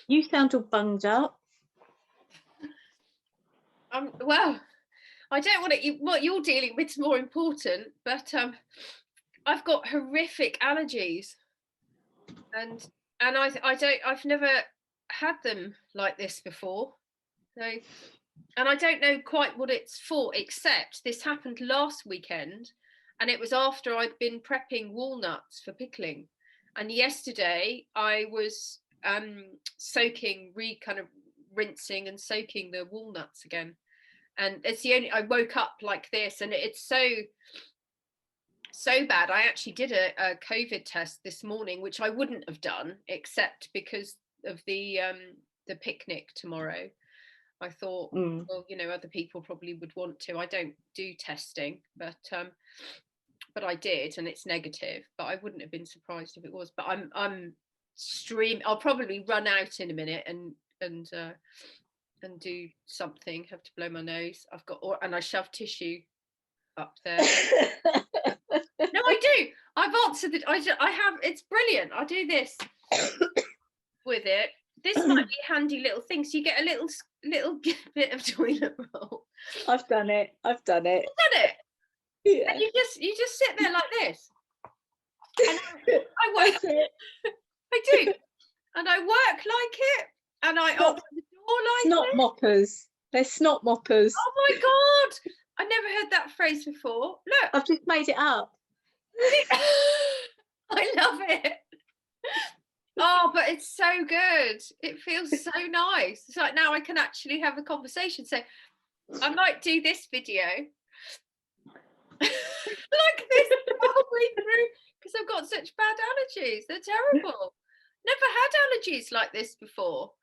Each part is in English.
You sound all bunged up. Well, I don't want to. What you're dealing with is more important, but I've got horrific allergies, and I've never had them like this before. So, and I don't know quite what it's for, except this happened last weekend, and it was after I'd been prepping walnuts for pickling, and yesterday I was kind of rinsing and soaking the walnuts again, and it's I woke up like this, and it's so bad. I actually did a COVID test this morning, which I wouldn't have done except because of the picnic tomorrow. I thought, well, other people probably would want to. I don't do testing, but I did, and it's negative. But I wouldn't have been surprised if it was. But I'm I'll probably run out in a minute and do something. Have to blow my nose. And I shove tissue up there. No, I do. I've answered it. I have. It's brilliant. I do this with it. This might be a handy little thing. So you get a little bit of toilet roll. I've done it. You've done it. Yeah. And you just sit there like this. And I work. I do. And I work like it. And I open the door like snot moppers. They're snot moppers. Oh my God. I never heard that phrase before. Look. I've just made it up. I love it. Oh, but it's so good. It feels so nice. It's like now I can actually have a conversation. So I might do this video like this the whole way through because I've got such bad allergies. They're terrible. Never had allergies like this before.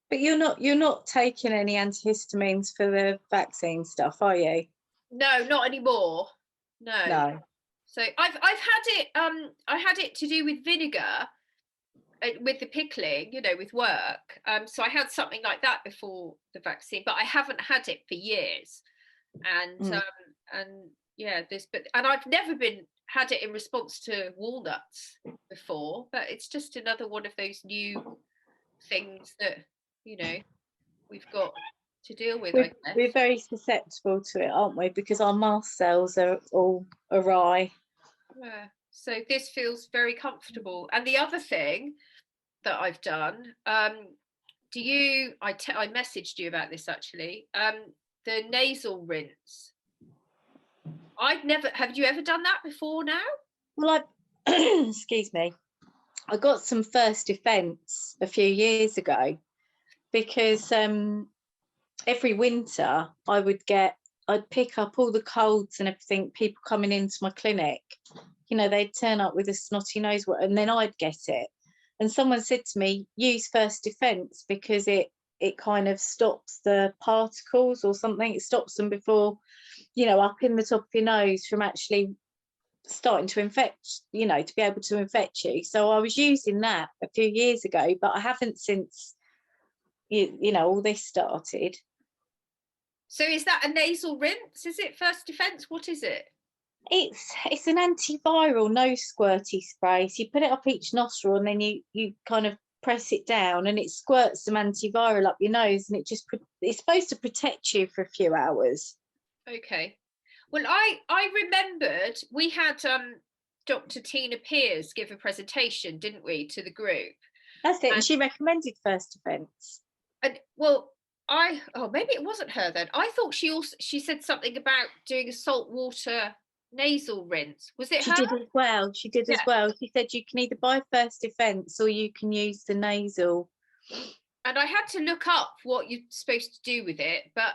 But you're not taking any antihistamines for the vaccine stuff, are you? No, not anymore. No. So I've had it. I had it to do with vinegar, with the pickling, with work. So I had something like that before the vaccine, but I haven't had it for years. And and I've never had it in response to walnuts before, but it's just another one of those new things that we've got to deal with. We're very susceptible to it, aren't we? Because our mast cells are all awry. Yeah. So this feels very comfortable. And the other thing that I've done, I messaged you about this actually. The nasal rinse. Have you ever done that before now? Well, excuse me. I got some First Defence a few years ago because every winter I'd pick up all the colds and everything, people coming into my clinic, they'd turn up with a snotty nose and then I'd get it. And someone said to me, use First Defence because it kind of stops the particles or something. It stops them before, up in the top of your nose from actually starting to infect, to be able to infect you. So I was using that a few years ago, but I haven't since, all this started. So is that a nasal rinse? Is it First Defence? What is it? It's an antiviral nose squirty spray. So you put it up each nostril and then you kind of press it down and it squirts some antiviral up your nose, and it's supposed to protect you for a few hours. Okay. Well, I remembered we had Dr. Tina Pearce give a presentation, didn't we, to the group? That's it. And she recommended First Defence. And well, maybe it wasn't her then. I thought she said something about doing a saltwater nasal rinse. Was it her? She did as well. She said you can either buy First Defence or you can use the nasal. And I had to look up what you're supposed to do with it, but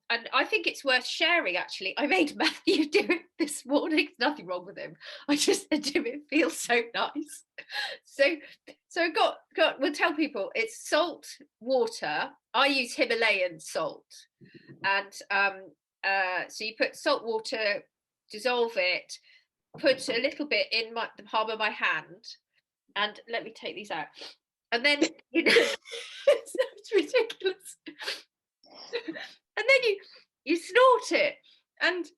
and I think it's worth sharing actually. I made Matthew do it this morning. There's nothing wrong with him. I just said to him, it feels so nice. So we'll tell people it's salt water. I use Himalayan salt, and so you put salt water, dissolve it, put a little bit in the palm of my hand, and let me take these out. And then it's ridiculous. And then you snort it. And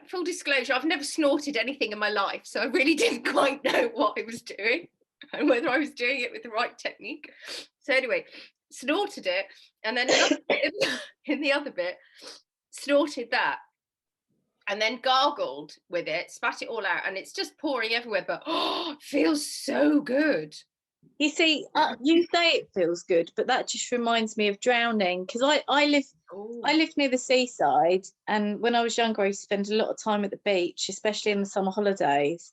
full disclosure, I've never snorted anything in my life, so I really didn't quite know what I was doing. and whether I was doing it with the right technique. So anyway, snorted it, and then in the other bit, snorted that, and then gargled with it, spat it all out, and it's just pouring everywhere, but it feels so good. You see, you say it feels good, but that just reminds me of drowning, because I live near the seaside, and when I was younger I used to spend a lot of time at the beach, especially in the summer holidays,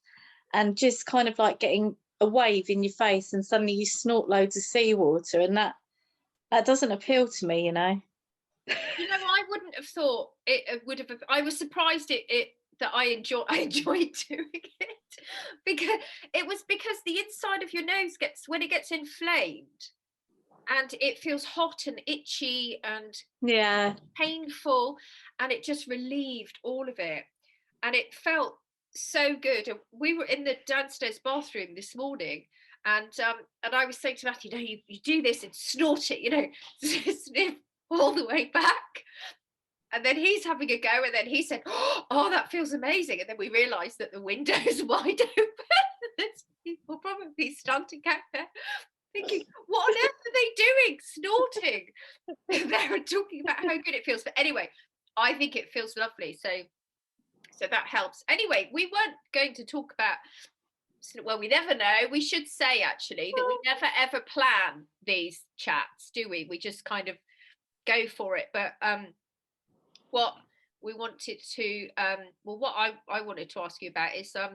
and just kind of like getting a wave in your face and suddenly you snort loads of seawater, and that doesn't appeal to me, you know. I wouldn't have thought it would have. I was surprised that I enjoyed doing it, because the inside of your nose when it gets inflamed, and it feels hot and itchy and painful, and it just relieved all of it, and it felt so good. And we were in the downstairs bathroom this morning, and I was saying to Matthew, you do this and snort it, sniff all the way back. And then he's having a go, and then he said, oh, that feels amazing. And then we realised that the window's wide open. People probably stunting out there thinking, what on earth are they doing? Snorting. They're talking about how good it feels. But anyway, I think it feels lovely. So that helps. Anyway, we weren't going to talk about, well, we never know. We should say, actually, that we never ever plan these chats, do we? We just kind of go for it. But what we wanted to what I wanted to ask you about is how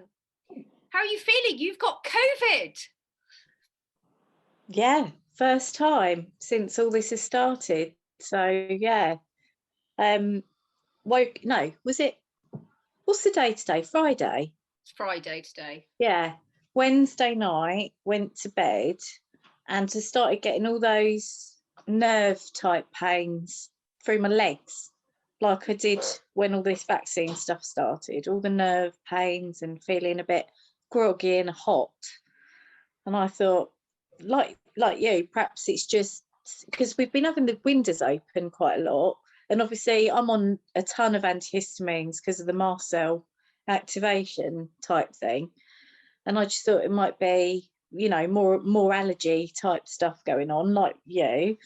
are you feeling? You've got COVID. Yeah, first time since all this has started. So yeah. Was it, what's the day today? Friday? It's Friday today. Yeah. Wednesday night, went to bed, and I started getting all those nerve type pains through my legs, like I did when all this vaccine stuff started, all the nerve pains and feeling a bit groggy and hot. And I thought, like you, perhaps it's just because we've been having the windows open quite a lot, and obviously I'm on a ton of antihistamines because of the mast cell activation type thing, and I just thought it might be, more allergy type stuff going on, like you.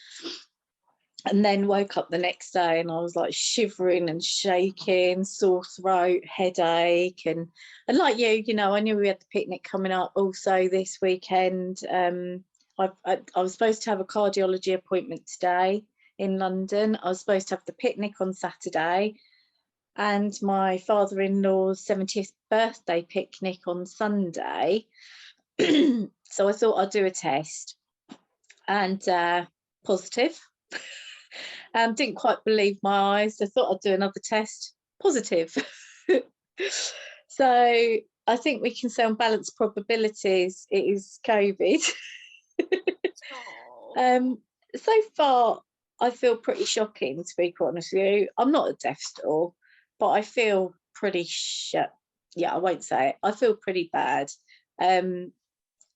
And then woke up the next day and I was like shivering and shaking, sore throat, headache, and like you, I knew we had the picnic coming up also this weekend. I was supposed to have a cardiology appointment today in London. I was supposed to have the picnic on Saturday, and my father-in-law's 70th birthday picnic on Sunday. So I thought I'd do a test, and positive. Didn't quite believe my eyes. I thought I'd do another test, positive. So I think we can say on balanced probabilities it is COVID. So far I feel pretty shocking, to be quite honest with you. I'm not at death's door, but I feel pretty I won't say it. I feel pretty bad.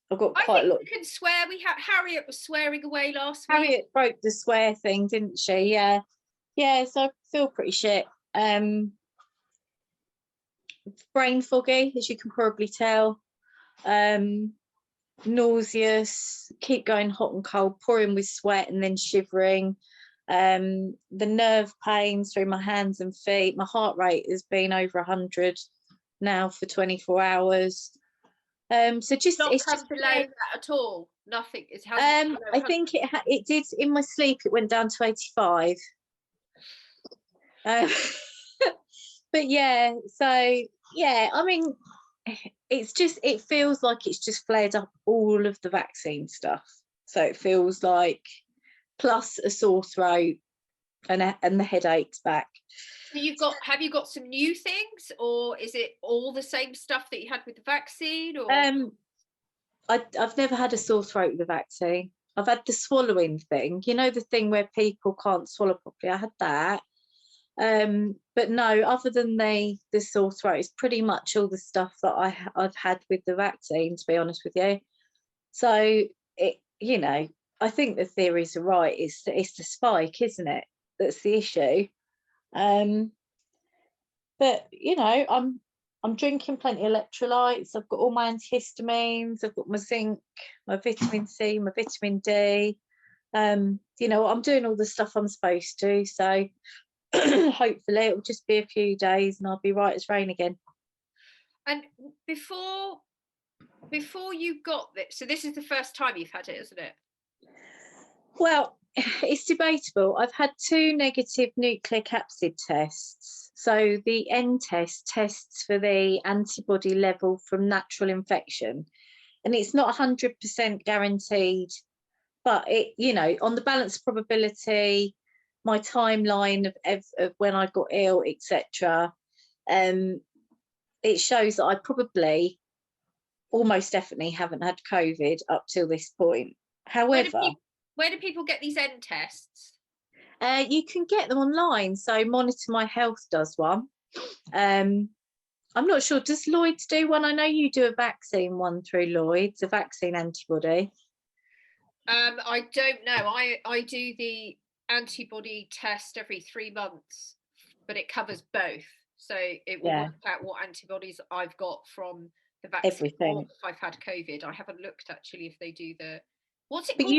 I've got quite a lot. You can swear. Harriet was swearing away last week. Harriet broke the swear thing, didn't she? Yeah. So I feel pretty shit. Brain foggy, as you can probably tell. Nauseous, keep going hot and cold, pouring with sweat and then shivering. The nerve pains through my hands and feet. My heart rate has been over 100 now for 24 hours. So just not it's come just below that at all. Nothing. I think it did in my sleep. It went down to 85. But yeah, so yeah, I mean, it feels like it's just flared up all of the vaccine stuff. So it feels like plus a sore throat and the headaches back. So have you got some new things, or is it all the same stuff that you had with the vaccine? Or I've never had a sore throat with the vaccine. I've had the swallowing thing, the thing where people can't swallow properly. I had that. But no, other than the sore throat, it's pretty much all the stuff that I've had with the vaccine, to be honest with you. So it, I think the theories are right. It's the spike, isn't it? That's the issue. But I'm I'm drinking plenty of electrolytes. I've got all my antihistamines. I've got my zinc, my vitamin C, my vitamin D. You know, I'm doing all the stuff I'm supposed to. So hopefully it'll just be a few days and I'll be right as rain again. And before you got this, so this is the first time you've had it, isn't it? Well, it's debatable. I've had 2 negative nucleic acid tests. So the N test tests for the antibody level from natural infection, and it's not 100% guaranteed, but it, you know, on the balance probability, my timeline of when I got ill, etc., it shows that I probably almost definitely haven't had COVID up till this point. However, where do people get these N tests? You can get them online. So Monitor My Health does one. I'm not sure. Does Lloyd's do one? I know you do a vaccine one through Lloyd's, a vaccine antibody. I don't know. I do the antibody test every 3 months, but it covers both. So it will work out what antibodies I've got from the vaccine. Everything. Or if I've had COVID. I haven't looked actually if they do the. What's it but called?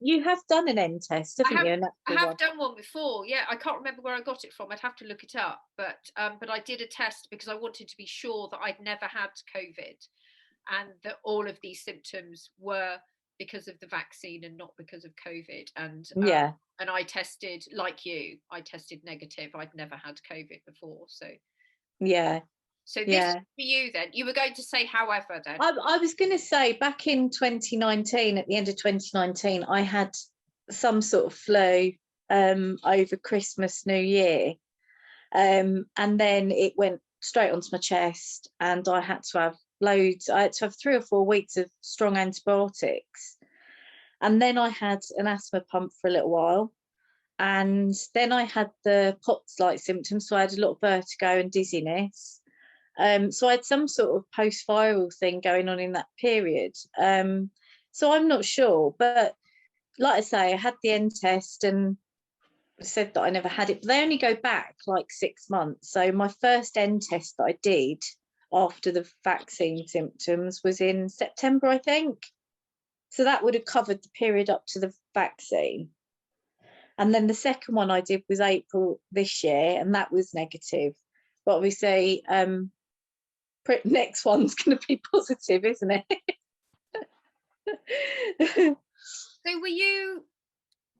you have done an N test, haven't you? I have done one before. Yeah, I can't remember where I got it from. I'd have to look it up. But I did a test because I wanted to be sure that I'd never had COVID, and that all of these symptoms were because of the vaccine and not because of COVID. And and I tested, like you, I tested negative. I'd never had COVID before. So So this for you then, you were going to say, however, then. I was going to say back in 2019, at the end of 2019, I had some sort of flu over Christmas, New Year. And then it went straight onto my chest and I had to have I had to have 3 or 4 weeks of strong antibiotics. And then I had an asthma pump for a little while. And then I had the POTS-like symptoms. So I had a lot of vertigo and dizziness. So I had some sort of post-viral thing going on in that period. So I'm not sure, but like I say, I had the N test and said that I never had it, but they only go back like 6 months. So my first N test that I did after the vaccine symptoms was in September, I think. So that would have covered the period up to the vaccine. And then the second one I did was April this year, and that was negative. But obviously, next one's going to be positive, isn't it? So were you?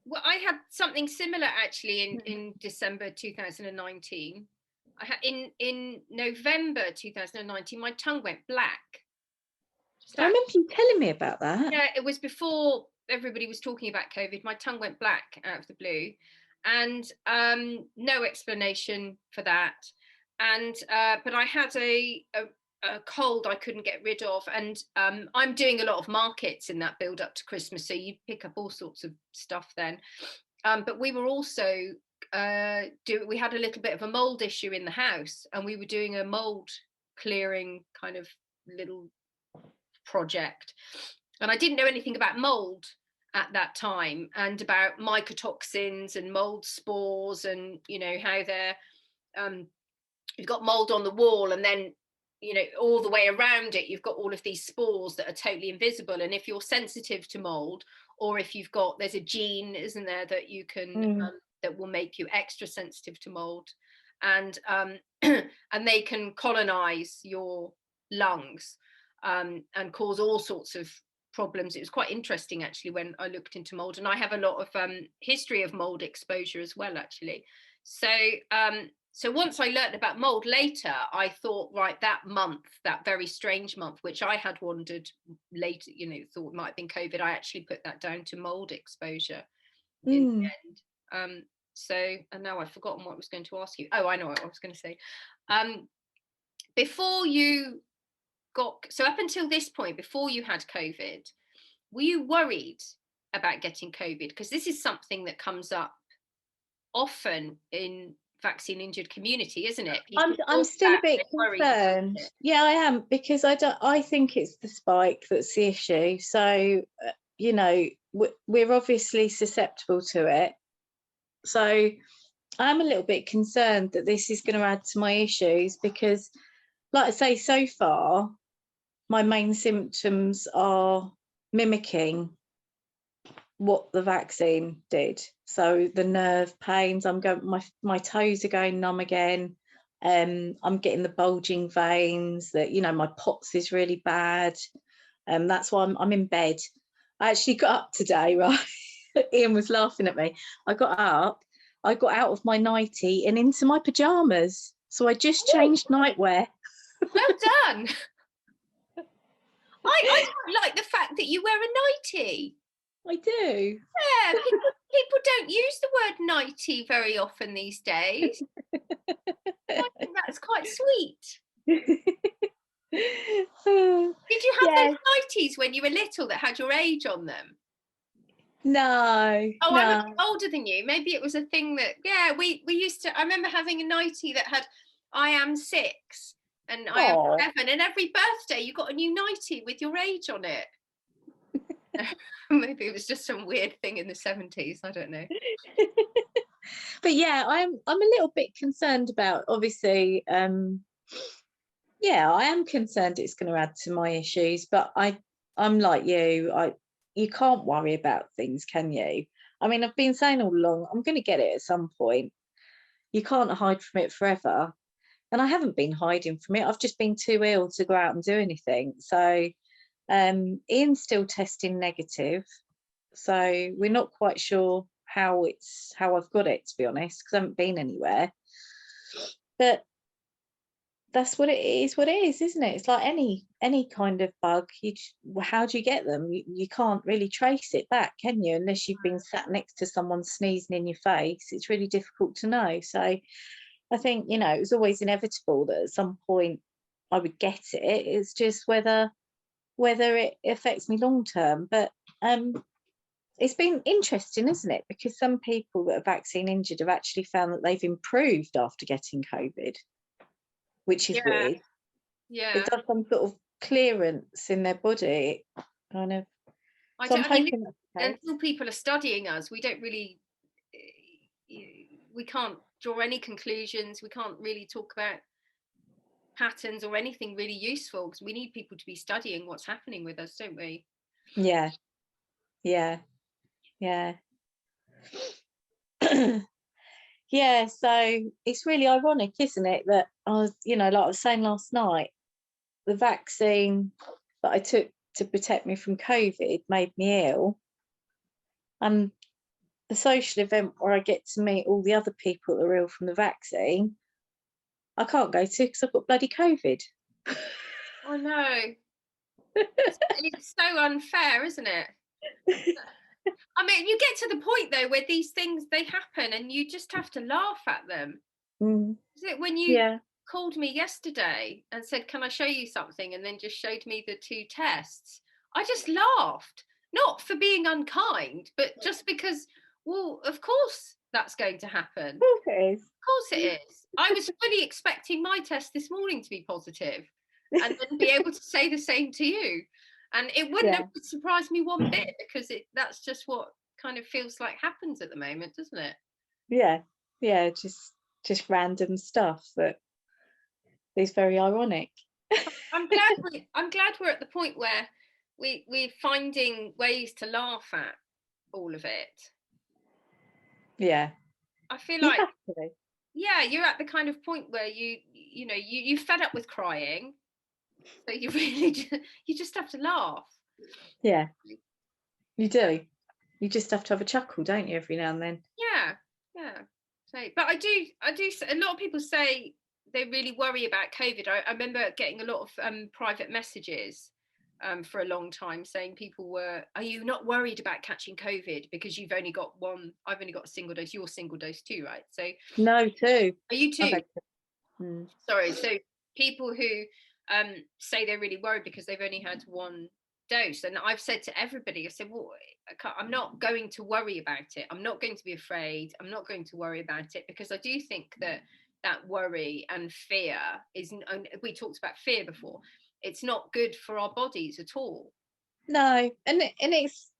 Well, I had something similar actually in December 2019. I had in November 2019, my tongue went black. I remember you telling me about that. Yeah, it was before everybody was talking about COVID. My tongue went black out of the blue, and no explanation for that. And but I had a cold I couldn't get rid of, and I'm doing a lot of markets in that build up to Christmas, so you pick up all sorts of stuff then. But we were also we had a little bit of a mold issue in the house, and we were doing a mold clearing kind of little project, and I didn't know anything about mold at that time, and about mycotoxins and mold spores, and you know how they're you've got mold on the wall, and then you know all the way around it you've got all of these spores that are totally invisible, and if you're sensitive to mold, or if you've got, there's a gene, isn't there, that you can that will make you extra sensitive to mold, and and they can colonize your lungs and cause all sorts of problems. It was quite interesting actually when I looked into mold, and I have a lot of history of mold exposure as well actually. So so once I learned about mold later, I thought, right, that month, that very strange month, which I had wondered later, you know, thought might have been COVID, I actually put that down to mold exposure in the end. So, and now I've forgotten what I was going to ask you. Oh, I know what I was going to say. Before you got, so up until this point, before you had COVID, were you worried about getting COVID? Because this is something that comes up often in vaccine injured community, isn't it? I'm still a bit concerned. Yeah, I am, because I think it's the spike that's the issue. So you know, we're obviously susceptible to it. So I'm a little bit concerned that this is going to add to my issues, because like I say, so far, my main symptoms are mimicking what the vaccine did. So the nerve pains, my toes are going numb again. I'm getting the bulging veins, that, my POTS is really bad. That's why I'm in bed. I actually got up today, right? Ian was laughing at me. I got up, I got out of my nightie and into my pajamas. So I just changed nightwear. Well done. I don't like the fact that you wear a nightie. I do. Yeah, people don't use the word nightie very often these days. I think that's quite sweet. Did you have those nighties when you were little that had your age on them? No. Oh, no. I'm a bit older than you. Maybe it was a thing that, we used to. I remember having a nightie that had I am 6 and I am 7, and every birthday you got a new nightie with your age on it. Maybe it was just some weird thing in the 70s. I don't know. But yeah, I'm a little bit concerned about, obviously. I am concerned it's going to add to my issues, but I'm like you. You can't worry about things, can you? I mean, I've been saying all along, I'm going to get it at some point. You can't hide from it forever. And I haven't been hiding from it. I've just been too ill to go out and do anything. So Ian's still testing negative. So we're not quite sure how I've got it, to be honest, because I haven't been anywhere. But that's what it is, isn't it? It's like any kind of bug. How do you get them? You can't really trace it back, can you? Unless you've been sat next to someone sneezing in your face, it's really difficult to know. So I think, it was always inevitable that at some point I would get it. It's just whether it affects me long term. But it's been interesting, isn't it? Because some people that are vaccine injured have actually found that they've improved after getting COVID, which is weird. Yeah. It does some sort of clearance in their body, kind of. Until people are studying us, we don't really, we can't draw any conclusions. We can't really talk about patterns or anything really useful, because we need people to be studying what's happening with us, don't we? Yeah. Yeah, so it's really ironic, isn't it, that I was, like I was saying last night, the vaccine that I took to protect me from COVID made me ill, and the social event where I get to meet all the other people that are ill from the vaccine, I can't go to because I've got bloody COVID. I know. It's so unfair, isn't it? I mean, you get to the point though where these things, they happen and you just have to laugh at them. Is it when you called me yesterday and said, can I show you something, and then just showed me the 2 tests? I just laughed, not for being unkind, but just because, well, of course that's going to happen. Of course it is. Of course it is. I was fully expecting my test this morning to be positive and then be able to say the same to you. And it wouldn't have surprised me one bit, because that's just what kind of feels like happens at the moment, doesn't it? Yeah, just random stuff that is very ironic. I'm glad we're at the point where we're finding ways to laugh at all of it. Yeah. I feel like, you're at the kind of point where you fed up with crying. So you really you just have to laugh. Yeah, you do. You just have to have a chuckle, don't you, every now and then? Yeah. So, but I do. A lot of people say they really worry about COVID. I remember getting a lot of private messages for a long time saying people were, are you not worried about catching COVID because you've only got one? I've only got a single dose. You're single dose too, right? So no, 2. Are you 2? Sorry. So people who say they're really worried because they've only had 1 dose, and I've said to everybody, I said, well, I'm not going to worry about it. I'm not going to be afraid. I'm not going to worry about it, because I do think that worry and fear isn't. We talked about fear before. It's not good for our bodies at all. No, and it's,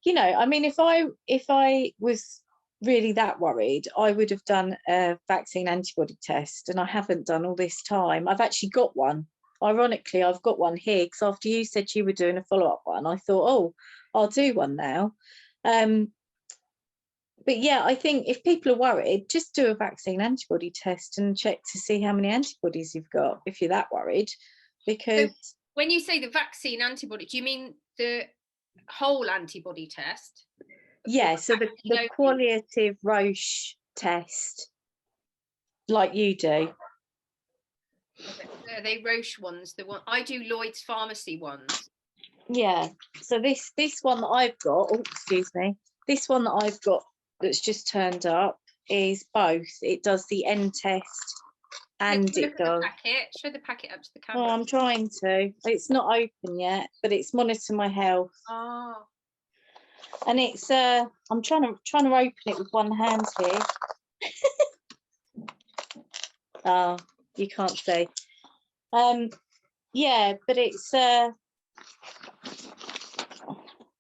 I mean, if I was really that worried, I would have done a vaccine antibody test, and I haven't done all this time. I've actually got one. Ironically, I've got one here because after you said you were doing a follow-up one, I thought, oh, I'll do one now. But yeah, I think if people are worried, just do a vaccine antibody test and check to see how many antibodies you've got if you're that worried. Because so when you say the vaccine antibody, do you mean the whole antibody test? yeah, so the qualitative Roche test, like you do. Are they Roche ones? The one I do, Lloyd's Pharmacy ones. Yeah. So this one that I've got, oh, excuse me, this one that I've got that's just turned up is both. It does the N test and it does. Show the packet up to the Oh, camera. I'm trying to. It's not open yet, but it's monitor my health. Oh. And it's I'm trying to open it with one hand here. Oh, you can't see. Yeah, but it's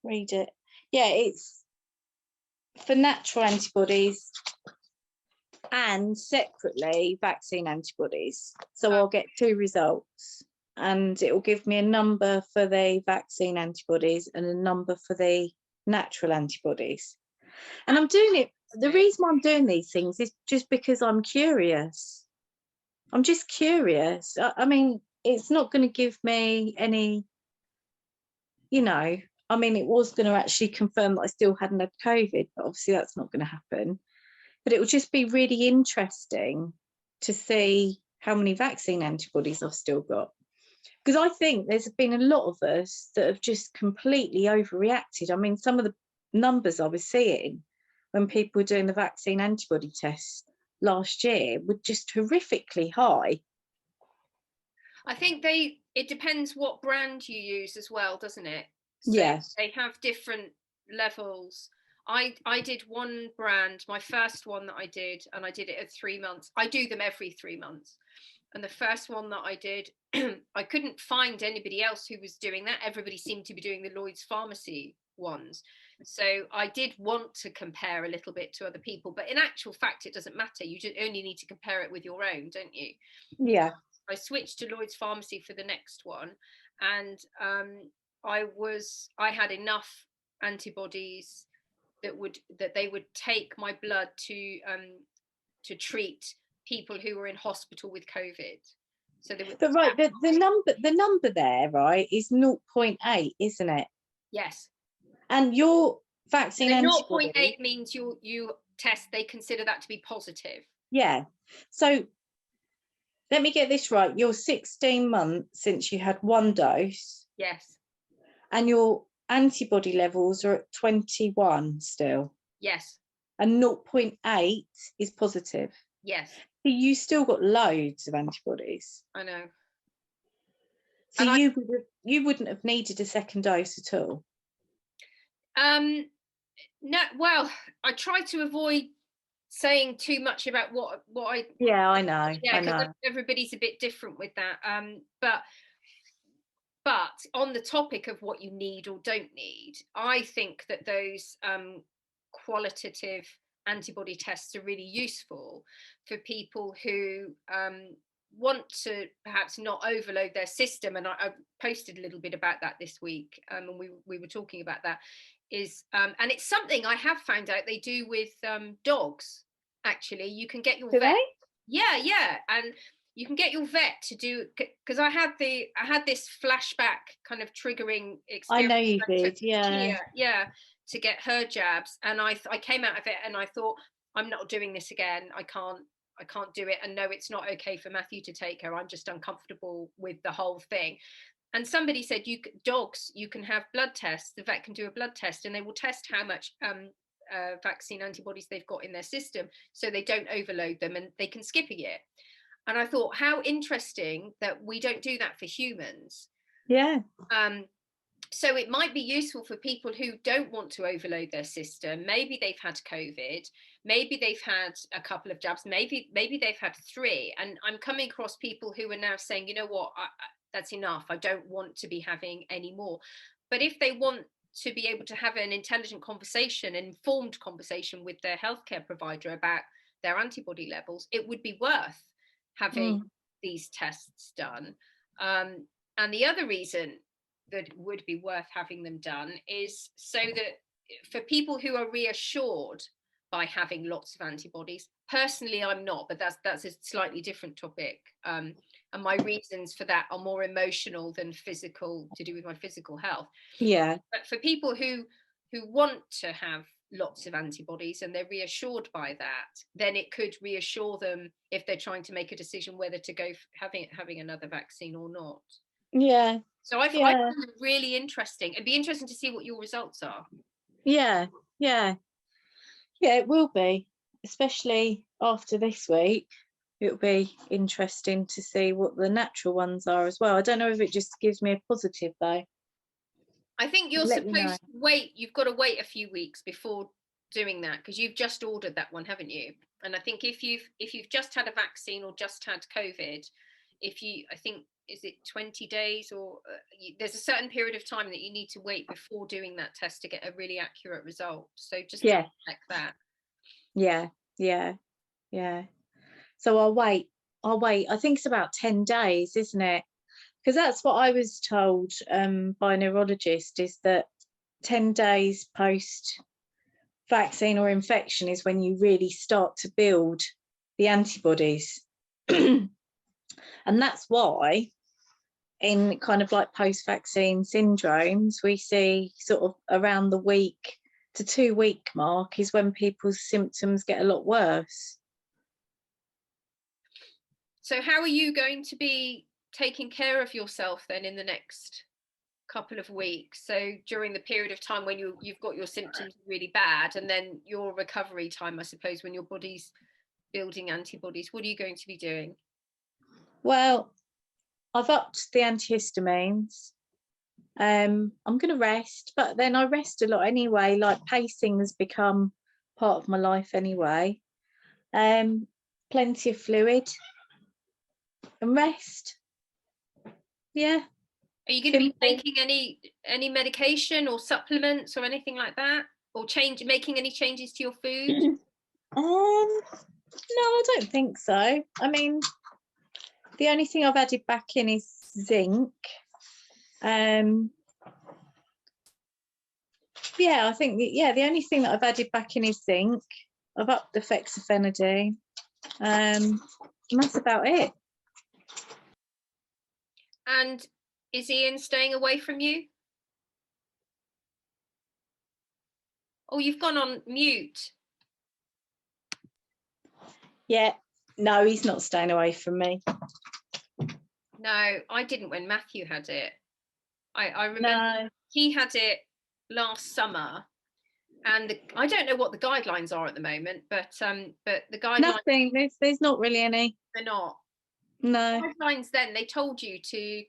read it. Yeah, it's for natural antibodies and separately vaccine antibodies. So I'll get 2 results, and it will give me a number for the vaccine antibodies and a number for the natural antibodies. And I'm doing it, the reason why I'm doing these things is just because I'm curious. I'm just curious. I mean, it's not going to give me any, you know, I mean, it was going to actually confirm that I still hadn't had COVID, but obviously that's not going to happen. But it would just be really interesting to see how many vaccine antibodies I've still got. Because I think there's been a lot of us that have just completely overreacted. I mean, some of the numbers I was seeing when people were doing the vaccine antibody tests last year were just horrifically high. I think it depends what brand you use as well, doesn't it? So yes. They have different levels. I did one brand, my first one that I did, and I did it at 3 months. I do them every 3 months. And the first one that I did, I couldn't find anybody else who was doing that. Everybody seemed to be doing the Lloyd's Pharmacy ones. So I did want to compare a little bit to other people, but in actual fact, it doesn't matter. You just only need to compare it with your own, don't you? Yeah. I switched to Lloyd's Pharmacy for the next one, and I had enough antibodies that they would take my blood to treat people who were in hospital with COVID. So they would. But right, the number there, right, is 0.8, isn't it? Yes. And your vaccine antibody 0.8 means you test. They consider that to be positive. Yeah. So let me get this right. You're 16 months since you had 1 dose. Yes. And your antibody levels are at 21 still. Yes. And 0.8 is positive. Yes. So you still got loads of antibodies. I know. So you wouldn't have needed a second dose at all. No. Well, I try to avoid saying too much about what I. Yeah, I know. Yeah, because everybody's a bit different with that. But on the topic of what you need or don't need, I think that those qualitative antibody tests are really useful for people who want to perhaps not overload their system. And I posted a little bit about that this week, and we were talking about that. And it's something I have found out they do with dogs. Actually, you can get your vet. Yeah, and you can get your vet to do, because I had this flashback kind of triggering experience. I know you did, yeah. To get her jabs, and I came out of it and I thought, I'm not doing this again. I can't do it. And no, it's not okay for Matthew to take her. I'm just uncomfortable with the whole thing. And somebody said, dogs, you can have blood tests. The vet can do a blood test, and they will test how much vaccine antibodies they've got in their system, so they don't overload them, and they can skip a year. And I thought, how interesting that we don't do that for humans. Yeah. So it might be useful for people who don't want to overload their system. Maybe they've had COVID, maybe they've had a couple of jabs, maybe they've had 3. And I'm coming across people who are now saying, you know what, that's enough. I don't want to be having any more. But if they want to be able to have an intelligent conversation, informed conversation with their healthcare provider about their antibody levels, it would be worth having these tests done. And the other reason that it would be worth having them done is so that for people who are reassured by having lots of antibodies. Personally, I'm not, but that's a slightly different topic. And my reasons for that are more emotional than physical, to do with my physical health. Yeah. But for people who want to have lots of antibodies and they're reassured by that, then it could reassure them if they're trying to make a decision whether to go having another vaccine or not. Yeah. So I find it really interesting. It'd be interesting to see what your results are. Yeah. It will be, especially after this week. It'll be interesting to see what the natural ones are as well. I don't know if it just gives me a positive though. I think you're supposed to wait. You've got to wait a few weeks before doing that, because you've just ordered that one, haven't you? And I think if you've just had a vaccine or just had COVID, I think, is it 20 days or there's a certain period of time that you need to wait before doing that test to get a really accurate result. So just check that. Yeah. So I'll wait. I think it's about 10 days, isn't it? Because that's what I was told by a neurologist, is that 10 days post vaccine or infection is when you really start to build the antibodies. And that's why in kind of like post-vaccine syndromes, we see sort of around the week to 2 week mark is when people's symptoms get a lot worse. So how are you going to be taking care of yourself then in the next couple of weeks? So during the period of time when you've got your symptoms really bad, and then your recovery time, I suppose, when your body's building antibodies, what are you going to be doing? Well, I've upped the antihistamines. I'm going to rest, but then I rest a lot anyway. Like pacing has become part of my life anyway. Plenty of fluid and rest. Yeah. Are you going to be taking any medication or supplements or anything like that, or making any changes to your food? No, I don't think so. I mean, the only thing I've added back in is zinc. I think the only thing that I've added back in is zinc. I've upped the fexofenadine. And that's about it. And is Ian staying away from you? Oh, you've gone on mute. Yeah, no, he's not staying away from me. No, I didn't when Matthew had it. I remember he had it last summer, and I don't know what the guidelines are at the moment, but the guidelines. Nothing. There's not really any. They're not. No. The guidelines then, they told you to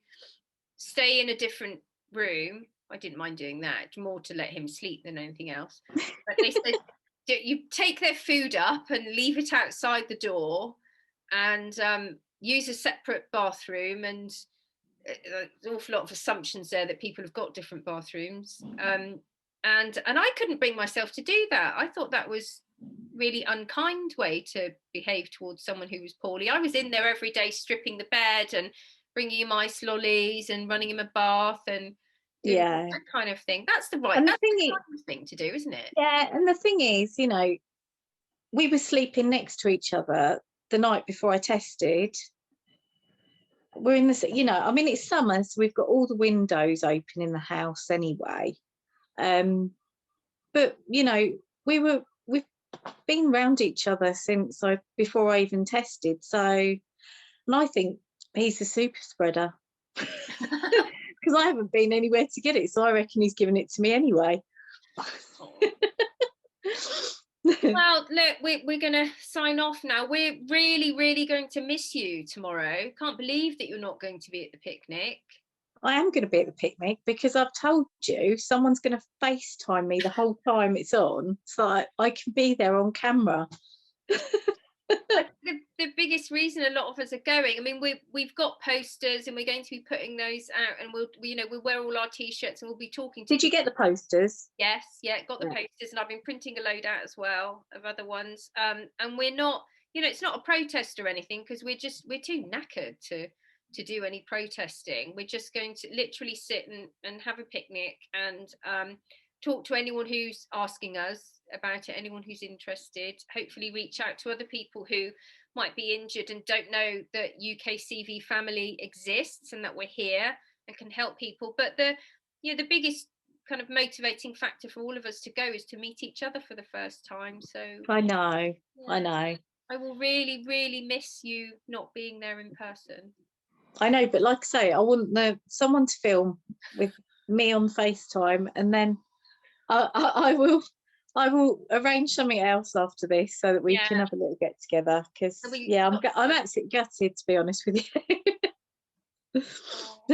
stay in a different room. I didn't mind doing that, more to let him sleep than anything else. But they said you take their food up and leave it outside the door, and use a separate bathroom. And there's an awful lot of assumptions there that people have got different bathrooms. And I couldn't bring myself to do that. I thought that was really unkind way to behave towards someone who was poorly. I was in there every day stripping the bed and bringing him ice lollies and running him a bath and that kind of thing. That's the right thing to do, isn't it? Yeah, and the thing is, we were sleeping next to each other the night before I tested. We're in the, I mean, it's summer, so we've got all the windows open in the house anyway. But we've been around each other since before I even tested. So, and I think he's a super spreader because I haven't been anywhere to get it. So I reckon he's giving it to me anyway. Well, look, we're going to sign off now. We're really, really going to miss you tomorrow. Can't believe that you're not going to be at the picnic. I am going to be at the picnic because I've told you someone's going to FaceTime me the whole time it's on, so I can be there on camera. The biggest reason a lot of us are going. I mean, we've got posters and we're going to be putting those out, and we'll wear all our t-shirts and we'll be talking to Did you get the posters? Yes, got the posters, and I've been printing a load out as well of other ones. And we're not, it's not a protest or anything, because we're too knackered to do any protesting. We're just going to literally sit and have a picnic and talk to anyone who's asking us about it, anyone who's interested, hopefully reach out to other people who might be injured and don't know that UKCV family exists and that we're here and can help people. But the biggest kind of motivating factor for all of us to go is to meet each other for the first time. So I know. I will really, really miss you not being there in person. I know, but like I say, I want someone to film with me on FaceTime, and then I will arrange something else after this so that we can have a little get together. Because I'm absolutely gutted, to be honest with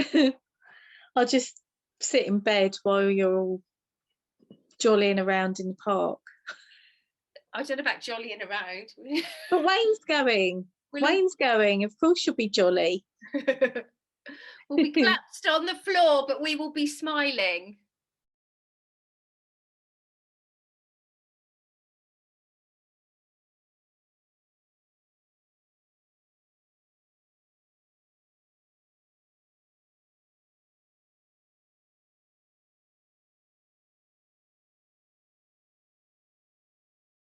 you. I'll just sit in bed while you're all jollying around in the park. I don't know about jollying around. But Wayne's going. Going. Of course you'll be jolly. We'll be collapsed on the floor, but we will be smiling.